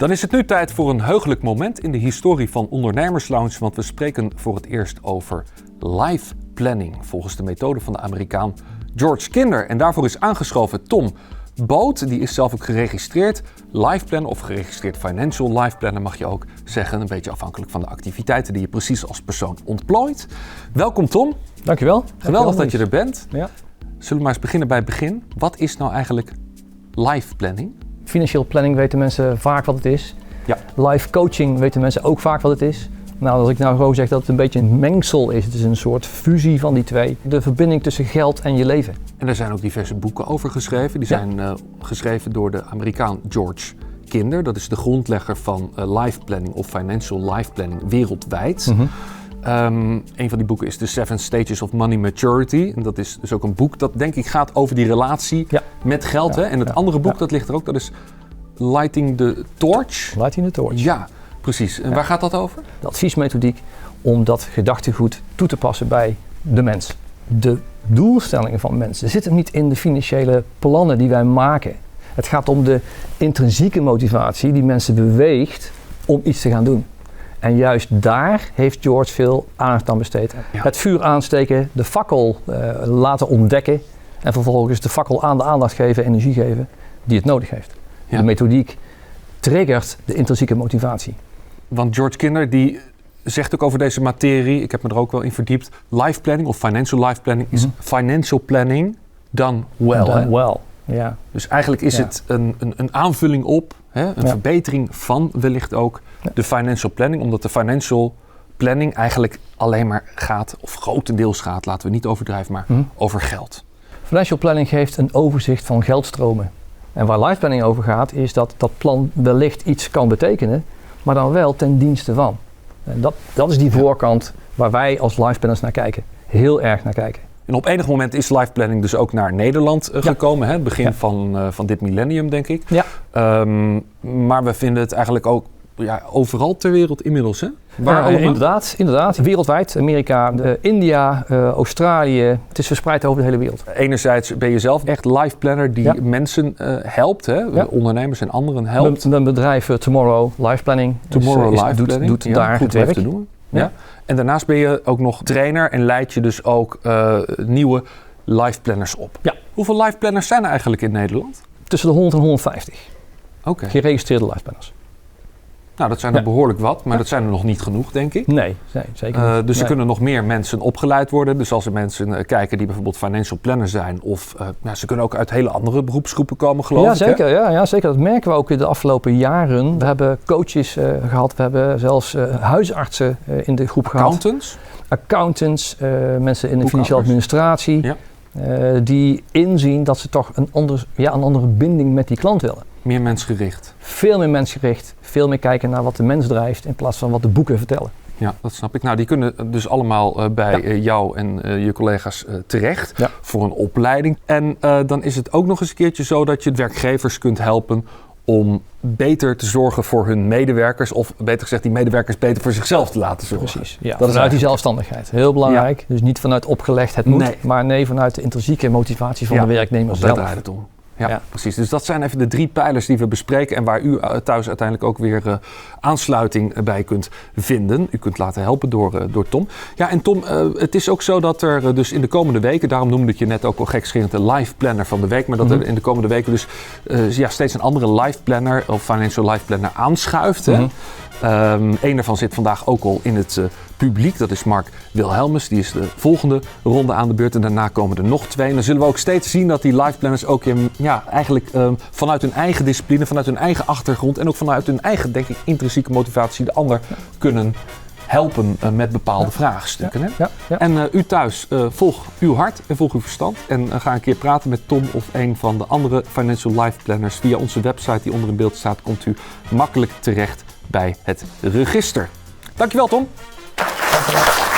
Dan is het nu tijd voor een heugelijk moment in de historie van Ondernemerslounge, want we spreken voor het eerst over life planning, volgens de methode van de Amerikaan George Kinder. En daarvoor is aangeschoven Tom Boot, die is zelf ook geregistreerd life planner of geregistreerd financial life planner, mag je ook zeggen, een beetje afhankelijk van de activiteiten die je precies als persoon ontplooit. Welkom Tom. Dankjewel. Geweldig dat je er bent. Ja. Zullen we maar eens beginnen bij het begin. Wat is nou eigenlijk life planning? Financieel planning weten mensen vaak wat het is. Ja. Life coaching weten mensen ook vaak wat het is. Nou, als ik nou gewoon zeg dat het een beetje een mengsel is, het is een soort fusie van die twee. De verbinding tussen geld en je leven. En er zijn ook diverse boeken over geschreven. Die zijn geschreven door de Amerikaan George Kinder. Dat is de grondlegger van life planning of financial life planning wereldwijd. Mm-hmm. Een van die boeken is The 7 Stages of Money Maturity. En dat is dus ook een boek dat denk ik gaat over die relatie met geld. Hè? En het andere boek dat ligt er ook, dat is Lighting the Torch. Lighting the Torch. Ja, precies. En waar gaat dat over? De adviesmethodiek om dat gedachtegoed toe te passen bij de mens. De doelstellingen van mensen zitten niet in de financiële plannen die wij maken. Het gaat om de intrinsieke motivatie die mensen beweegt om iets te gaan doen. En juist daar heeft George veel aandacht aan besteed. Ja. Het vuur aansteken, de fakkel laten ontdekken en vervolgens de fakkel aan de aandacht geven, energie geven die het nodig heeft. Ja. De methodiek triggert de intrinsieke motivatie. Want George Kinder die zegt ook over deze materie, ik heb me er ook wel in verdiept, life planning of financial life planning is financial planning done well. Done well. Ja. Dus eigenlijk is het een aanvulling op, hè, een verbetering van wellicht ook de financial planning. Omdat de financial planning eigenlijk alleen maar gaat, of grotendeels gaat, laten we niet overdrijven, maar over geld. Financial planning geeft een overzicht van geldstromen. En waar life planning over gaat, is dat dat plan wellicht iets kan betekenen, maar dan wel ten dienste van. En dat is die voorkant waar wij als life planners naar kijken. Heel erg naar kijken. En op enig moment is life planning dus ook naar Nederland gekomen. Hè? Het begin van dit millennium, denk ik. Ja. Maar we vinden het eigenlijk ook overal ter wereld inmiddels. Hè? Waar inderdaad. Wereldwijd. Amerika, India, Australië. Het is verspreid over de hele wereld. Enerzijds ben je zelf echt life planner die mensen helpt. Hè? Ondernemers en anderen helpt. Mijn bedrijf Tomorrow Life Planning. Doet daar het werk. Te doen. Ja. En daarnaast ben je ook nog trainer en leid je dus ook nieuwe life planners op. Ja. Hoeveel life planners zijn er eigenlijk in Nederland? Tussen de 100 en 150. Okay. Geregistreerde life planners. Nou, dat zijn er behoorlijk wat, maar dat zijn er nog niet genoeg, denk ik. Nee zeker niet. Dus er kunnen nog meer mensen opgeleid worden. Dus als er mensen kijken die bijvoorbeeld financial planner zijn, of ze kunnen ook uit hele andere beroepsgroepen komen, geloof ik. Zeker, ja, zeker. Dat merken we ook in de afgelopen jaren. We hebben coaches gehad, we hebben zelfs huisartsen in de groep gehad. Accountants, mensen in de financiële administratie. Ja. Die inzien dat ze toch een andere binding met die klant willen. Meer mensgericht. Veel meer mensgericht. Veel meer kijken naar wat de mens drijft in plaats van wat de boeken vertellen. Ja, dat snap ik. Nou, die kunnen dus allemaal bij jou en je collega's terecht voor een opleiding. En dan is het ook nog eens een keertje zo dat je werkgevers kunt helpen om beter te zorgen voor hun medewerkers. Of beter gezegd, die medewerkers beter voor zichzelf te laten zorgen. Precies, ja. Dat vanuit die zelfstandigheid. Heel belangrijk. Ja. Dus niet vanuit opgelegd het moet, maar vanuit de intrinsieke motivatie van de werknemer zelf. Daar draait het om. Ja, precies. Dus dat zijn even de 3 pijlers die we bespreken en waar u thuis uiteindelijk ook weer aansluiting bij kunt vinden. U kunt laten helpen door Tom. Ja, en Tom, het is ook zo dat er dus in de komende weken, daarom noemde ik je net ook wel gekscherend de life planner van de week, maar dat er in de komende weken dus steeds een andere life planner of financial life planner aanschuift. Hè? Een daarvan zit vandaag ook al in het publiek. Dat is Mark Wilhelmus. Die is de volgende ronde aan de beurt. En daarna komen er nog 2. En dan zullen we ook steeds zien dat die life planners ook eigenlijk vanuit hun eigen discipline, vanuit hun eigen achtergrond en ook vanuit hun eigen, denk ik, intrinsieke motivatie de ander kunnen helpen met bepaalde vraagstukken. Hè? Ja. En u thuis, volg uw hart en volg uw verstand. En ga een keer praten met Tom of een van de andere financial life planners. Via onze website die onder in beeld staat, komt u makkelijk terecht bij het register. Dankjewel, Tom. Dankjewel.